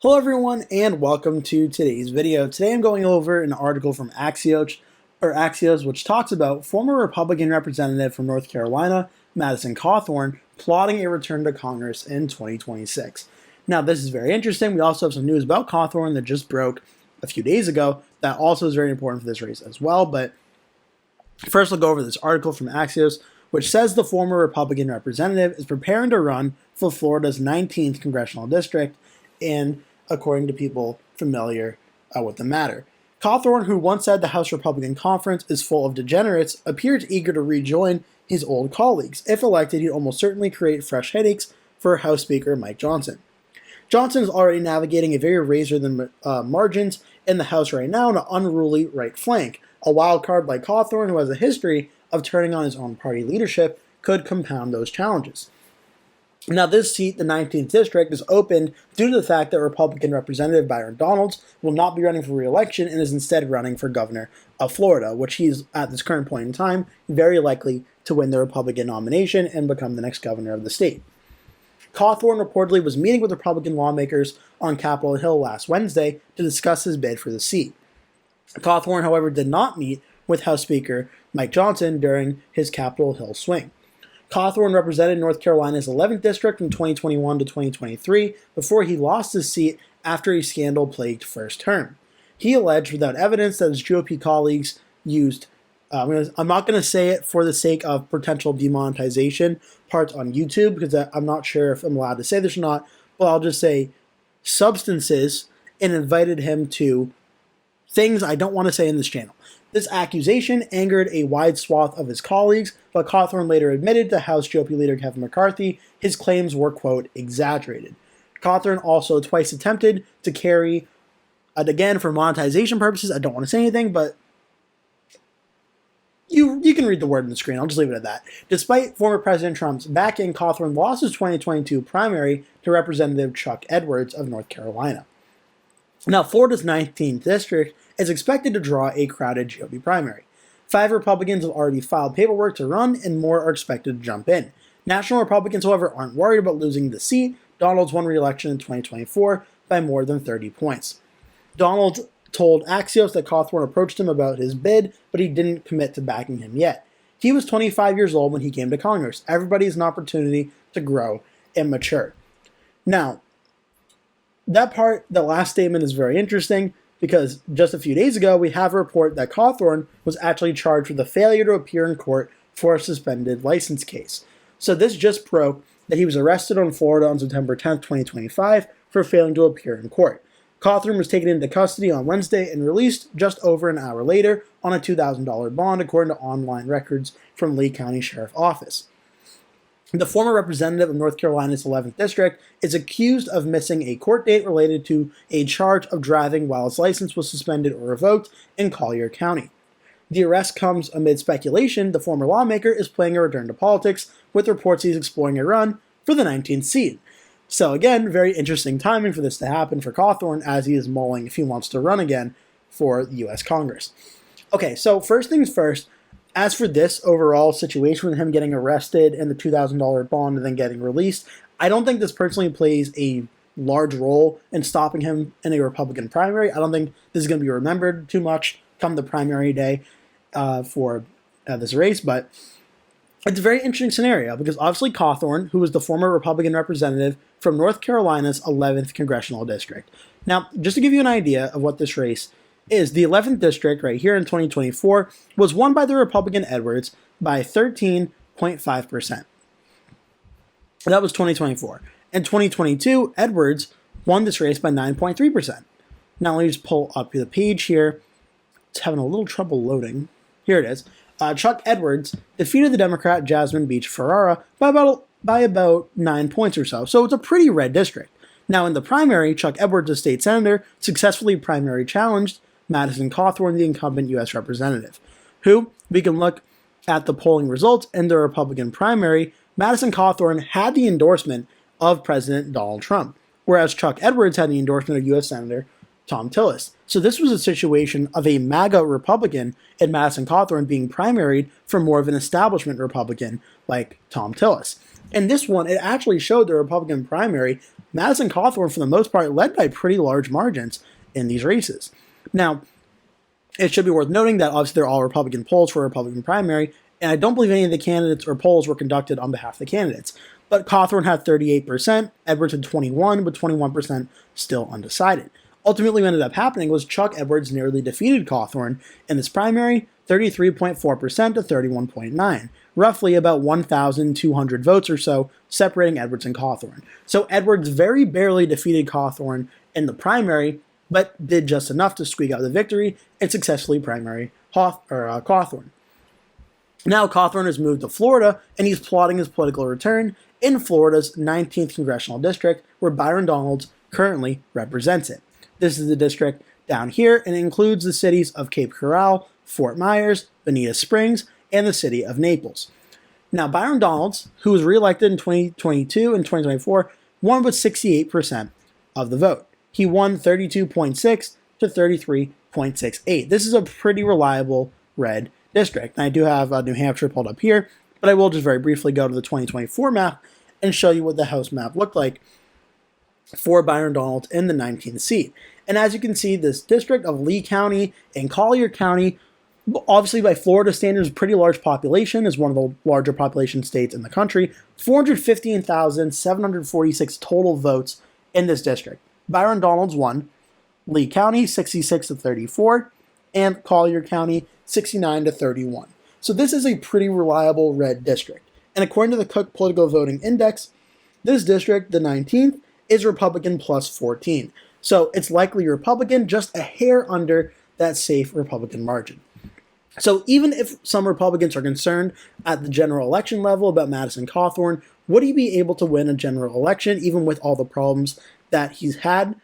Hello everyone and welcome to today's video. Today I'm going over an article from Axios which talks about former Republican representative from North Carolina, Madison Cawthorn, plotting a return to Congress in 2026. Now this is very interesting. We also have some news about Cawthorn that just broke a few days ago that also is very important for this race as well. But first we'll go over this article from Axios which says the former Republican representative is preparing to run for Florida's 19th congressional district, and according to people familiar with the matter. Cawthorn, who once said the House Republican Conference is full of degenerates, appears eager to rejoin his old colleagues. If elected, he'd almost certainly create fresh headaches for House Speaker Mike Johnson. Johnson is already navigating a very razor-thin margins in the House right now on an unruly right flank. A wild card like Cawthorn, who has a history of turning on his own party leadership, could compound those challenges. Now, this seat, the 19th district, is opened due to the fact that Republican Representative Byron Donalds will not be running for re-election and is instead running for governor of Florida, which he's, at this current point in time, very likely to win the Republican nomination and become the next governor of the state. Cawthorn reportedly was meeting with Republican lawmakers on Capitol Hill last Wednesday to discuss his bid for the seat. Cawthorn, however, did not meet with House Speaker Mike Johnson during his Capitol Hill swing. Cawthorn represented North Carolina's 11th district from 2021 to 2023 before he lost his seat after a scandal-plagued first term. He alleged without evidence that his GOP colleagues used, I'm not going to say it for the sake of potential demonetization parts on YouTube because I'm not sure if I'm allowed to say this or not, but I'll just say substances and invited him to things I don't want to say in this channel. This accusation angered a wide swath of his colleagues, but Cawthorn later admitted to House GOP leader Kevin McCarthy his claims were, quote, exaggerated. Cawthorn also twice attempted to carry, and again, for monetization purposes, I don't want to say anything, but you can read the word on the screen. I'll just leave it at that. Despite former President Trump's backing, Cawthorn lost his 2022 primary to Representative Chuck Edwards of North Carolina. Now, Florida's 19th district is expected to draw a crowded GOP primary. 5 Republicans have already filed paperwork to run, and more are expected to jump in. National Republicans, however, aren't worried about losing the seat. Donalds won re-election in 2024 by more than 30 points. Donalds told Axios that Cawthorn approached him about his bid, but he didn't commit to backing him yet. He was 25 years old when he came to Congress. Everybody has an opportunity to grow and mature. Now, that last statement is very interesting because just a few days ago, we have a report that Cawthorn was actually charged with the failure to appear in court for a suspended license case. So this just broke that he was arrested in Florida on September 10th, 2025 for failing to appear in court. Cawthorn was taken into custody on Wednesday and released just over an hour later on a $2,000 bond, according to online records from Lee County Sheriff's Office. The former representative of North Carolina's 11th district is accused of missing a court date related to a charge of driving while his license was suspended or revoked in Collier County. The arrest comes amid speculation the former lawmaker is planning a return to politics, with reports he's exploring a run for the 19th seat. So again, very interesting timing for this to happen for Cawthorn as he is mulling if he wants to run again for the U.S. Congress. Okay, so first things first, as for this overall situation with him getting arrested and the $2,000 bond and then getting released, I don't think this personally plays a large role in stopping him in a Republican primary. I don't think this is going to be remembered too much come the primary day for this race, but it's a very interesting scenario because obviously Cawthorn, who was the former Republican representative from North Carolina's 11th congressional district. Now, just to give you an idea of what this race is, the 11th district right here in 2024 was won by the Republican Edwards by 13.5%. That was 2024. In 2022, Edwards won this race by 9.3%. Now let me just pull up the page here. It's having a little trouble loading. Here it is. Chuck Edwards defeated the Democrat Jasmine Beach Ferrara by about 9 points or so. So it's a pretty red district. Now in the primary, Chuck Edwards, a state senator, successfully primary challenged Madison Cawthorn, the incumbent U.S. representative, who, we can look at the polling results in the Republican primary, Madison Cawthorn had the endorsement of President Donald Trump, whereas Chuck Edwards had the endorsement of U.S. Senator Thom Tillis. So this was a situation of a MAGA Republican and Madison Cawthorn being primaried for more of an establishment Republican like Thom Tillis. And this one, it actually showed the Republican primary Madison Cawthorn, for the most part, led by pretty large margins in these races. Now, it should be worth noting that obviously they're all Republican polls for a Republican primary, and I don't believe any of the candidates or polls were conducted on behalf of the candidates. But Cawthorn had 38%, Edwards had 21%, with 21% still undecided. Ultimately, what ended up happening was Chuck Edwards nearly defeated Cawthorn in this primary, 33.4% to 31.9%, roughly about 1,200 votes or so separating Edwards and Cawthorn. So Edwards very barely defeated Cawthorn in the primary, but did just enough to squeak out the victory and successfully primary Cawthorn. Now Cawthorn has moved to Florida, and he's plotting his political return in Florida's 19th Congressional District, where Byron Donalds currently represents it. This is the district down here, and it includes the cities of Cape Coral, Fort Myers, Bonita Springs, and the city of Naples. Now, Byron Donalds, who was reelected in 2022 and 2024, won with 68% of the vote. He won 32.6 to 33.68. This is a pretty reliable red district. And I do have New Hampshire pulled up here, but I will just very briefly go to the 2024 map and show you what the House map looked like for Byron Donalds in the 19th seat. And as you can see, this district of Lee County and Collier County, obviously by Florida standards, pretty large population, is one of the larger population states in the country. 415,746 total votes in this district. Byron Donalds won Lee County 66 to 34 and Collier County 69 to 31. So this is a pretty reliable red district. And according to the Cook Political Voting Index, this district, the 19th, is Republican plus 14. So it's likely Republican, just a hair under that safe Republican margin. So even if some Republicans are concerned at the general election level about Madison Cawthorn, would he be able to win a general election even with all the problems that he's had?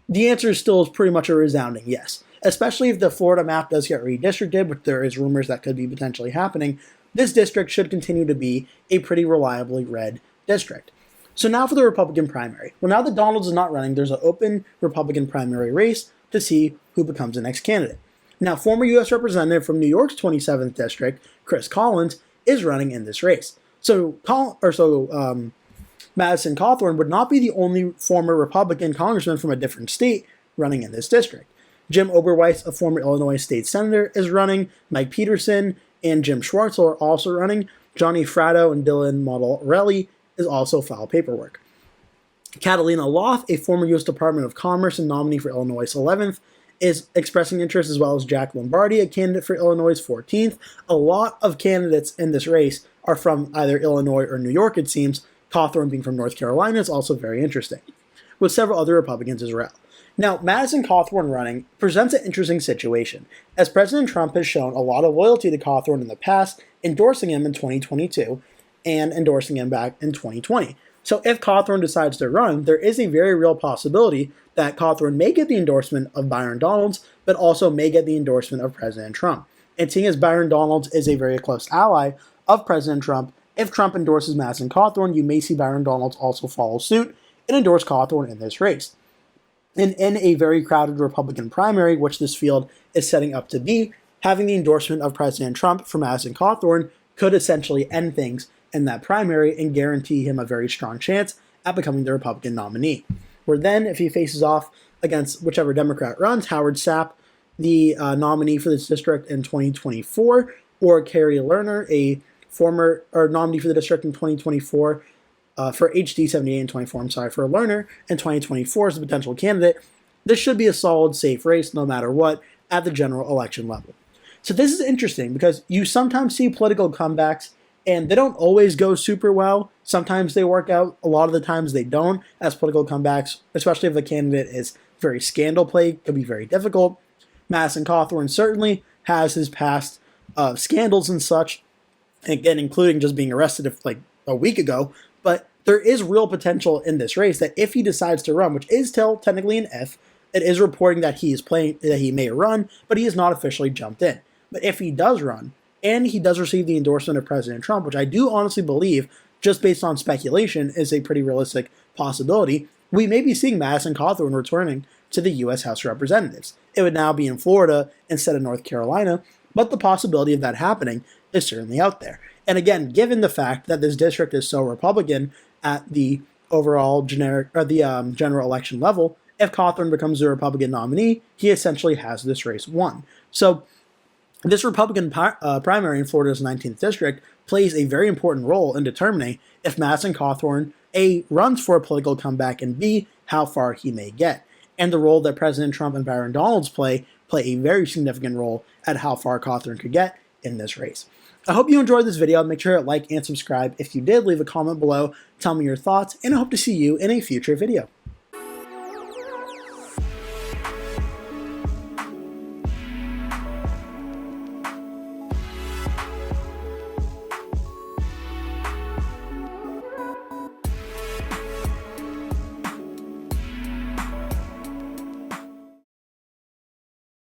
The answer still is pretty much a resounding yes. Especially if the Florida map does get redistricted, which there is rumors that could be potentially happening, this district should continue to be a pretty reliably red district. So now for the Republican primary. Well, now that Donalds is not running, there's an open Republican primary race to see who becomes the next candidate. Now, former U.S. Representative from New York's 27th District, Chris Collins, is running in this race. So Madison Cawthorn would not be the only former Republican congressman from a different state running in this district. Jim Oberweis, a former Illinois state senator, is running. Mike Peterson and Jim Schwartzel are also running. Johnny Fratto and Dylan Modelrelli is also filed paperwork. Catalina Loth, a former U.S. Department of Commerce and nominee for Illinois' 11th, is expressing interest, as well as Jack Lombardi, a candidate for Illinois' 14th. A lot of candidates in this race are from either Illinois or New York, it seems. Cawthorn being from North Carolina is also very interesting, with several other Republicans as well. Now, Madison Cawthorn running presents an interesting situation, as President Trump has shown a lot of loyalty to Cawthorn in the past, endorsing him in 2022 and endorsing him back in 2020. So if Cawthorn decides to run, there is a very real possibility that Cawthorn may get the endorsement of Byron Donalds, but also may get the endorsement of President Trump. And seeing as Byron Donalds is a very close ally of President Trump, if Trump endorses Madison Cawthorn, you may see Byron Donalds also follow suit and endorse Cawthorn in this race. And in a very crowded Republican primary, which this field is setting up to be, having the endorsement of President Trump for Madison Cawthorn could essentially end things in that primary and guarantee him a very strong chance at becoming the Republican nominee. Where then, if he faces off against whichever Democrat runs, Howard Sapp, the nominee for this district in 2024, or Carrie Lerner, a former nominee for the district in 2024, for HD 78 and 24, for Lerner in 2024 as a potential candidate, this should be a solid, safe race no matter what at the general election level. So this is interesting because you sometimes see political comebacks and they don't always go super well. Sometimes they work out. A lot of the times they don't, as political comebacks, especially if the candidate is very scandal-plagued, could be very difficult. Madison Cawthorn certainly has his past scandals and such, again, including just being arrested like a week ago. But there is real potential in this race that if he decides to run, which is still technically an if, it is reporting that he is playing, that he may run, but he has not officially jumped in. But if he does run, and he does receive the endorsement of President Trump, which I do honestly believe, just based on speculation, is a pretty realistic possibility, we may be seeing Madison Cawthorn returning to the U.S. House of Representatives. It would now be in Florida instead of North Carolina, but the possibility of that happening is certainly out there. And again, given the fact that this district is so Republican at the overall general election level, if Cawthorn becomes the Republican nominee, he essentially has this race won. So this Republican primary in Florida's 19th district plays a very important role in determining if Madison Cawthorn, A, runs for a political comeback, and B, how far he may get. And the role that President Trump and Byron Donalds play a very significant role at how far Cawthorn could get in this race. I hope you enjoyed this video. Make sure to like and subscribe. If you did, leave a comment below. Tell me your thoughts, and I hope to see you in a future video.